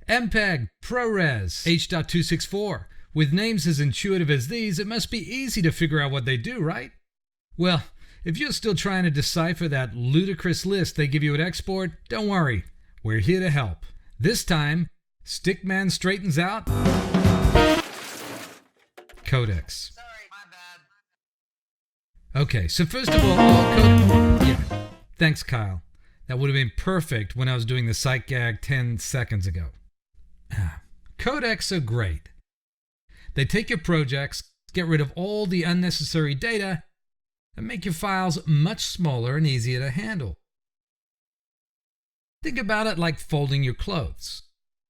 MPEG, ProRes, H.264. With names as intuitive as these, it must be easy to figure out what they do, right? Well, if you're still trying to decipher that ludicrous list they give you at export, don't worry, we're here to help. This time, Stickman Straightens out Codecs. Sorry, my bad. Okay, so first of all yeah, thanks Kyle. That would have been perfect when I was doing the sight gag 10 seconds ago. Codecs are great. They take your projects, get rid of all the unnecessary data, and make your files much smaller and easier to handle. Think about it like folding your clothes.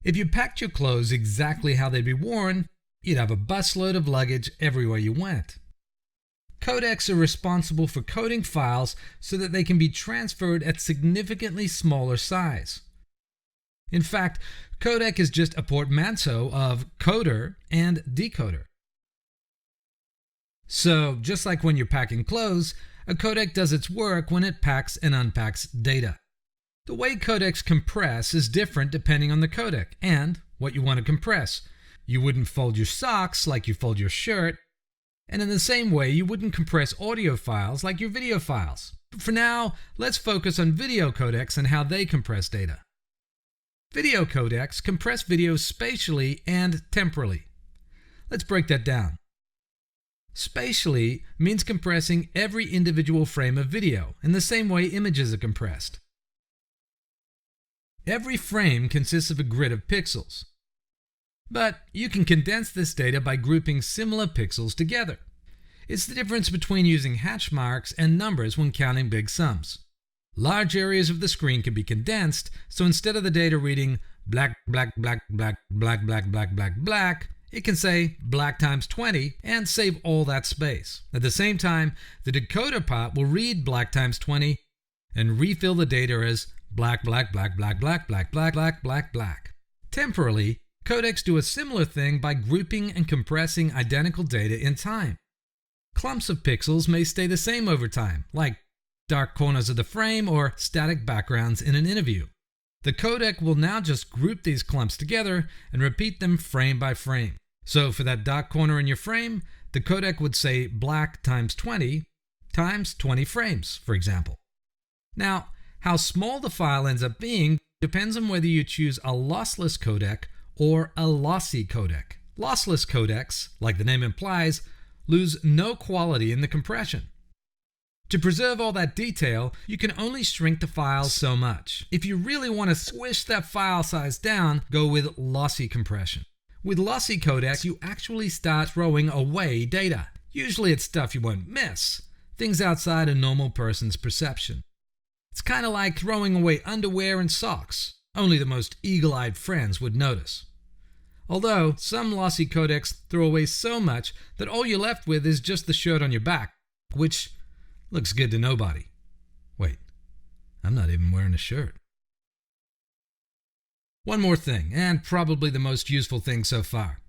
If you packed your clothes exactly how they'd be worn, you'd have a busload of luggage everywhere you went. Codecs are responsible for coding files so that they can be transferred at significantly smaller size. In fact, codec is just a portmanteau of coder and decoder. So, just like when you're packing clothes, a codec does its work when it packs and unpacks data. The way codecs compress is different depending on the codec and what you want to compress. You wouldn't fold your socks like you fold your shirt, and in the same way, you wouldn't compress audio files like your video files. But for now, let's focus on video codecs and how they compress data. Video codecs compress video spatially and temporally. Let's break that down. Spatially means compressing every individual frame of video in the same way images are compressed. Every frame consists of a grid of pixels. But you can condense this data by grouping similar pixels together. It's the difference between using hash marks and numbers when counting big sums. Large areas of the screen can be condensed, so instead of the data reading black, black, black, black, black, black, black, black, black, it can say black times 20 and save all that space. At the same time, the decoder part will read black times 20 and refill the data as black, black, black, black, black, black, black, black, black, black. Temporally, codecs do a similar thing by grouping and compressing identical data in time. Clumps of pixels may stay the same over time, like dark corners of the frame or static backgrounds in an interview. The codec will now just group these clumps together and repeat them frame by frame. So for that dark corner in your frame, the codec would say black times 20 times 20 frames, for example. Now, how small the file ends up being depends on whether you choose a lossless codec or a lossy codec. Lossless codecs, like the name implies, lose no quality in the compression. To preserve all that detail, you can only shrink the file so much. If you really want to squish that file size down, go with lossy compression. With lossy codecs, you actually start throwing away data. Usually it's stuff you won't miss, things outside a normal person's perception. It's kind of like throwing away underwear and socks. Only the most eagle-eyed friends would notice. Although, some lossy codecs throw away so much that all you're left with is just the shirt on your back, which looks good to nobody. Wait, I'm not even wearing a shirt. One more thing, and probably the most useful thing so far.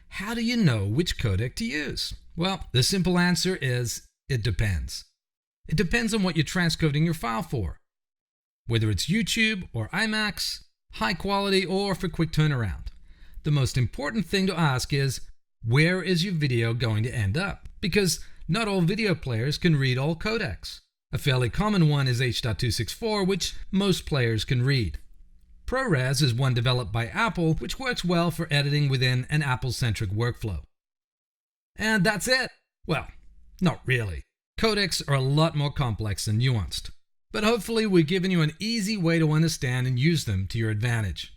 How do you know which codec to use? Well, the simple answer is it depends. It depends on what you're transcoding your file for. Whether it's YouTube or IMAX, high quality or for quick turnaround. The most important thing to ask is, where is your video going to end up? Because not all video players can read all codecs. A fairly common one is H.264, which most players can read. ProRes is one developed by Apple, which works well for editing within an Apple-centric workflow. And that's it. Well, not really. Codecs are a lot more complex and nuanced. But hopefully we've given you an easy way to understand and use them to your advantage.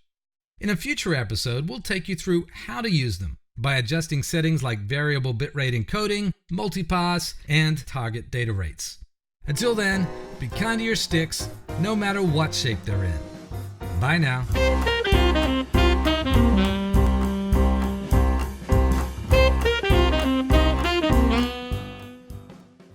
In a future episode, we'll take you through how to use them by adjusting settings like variable bitrate encoding, multipass, and target data rates. Until then, be kind to your sticks, no matter what shape they're in. Bye now.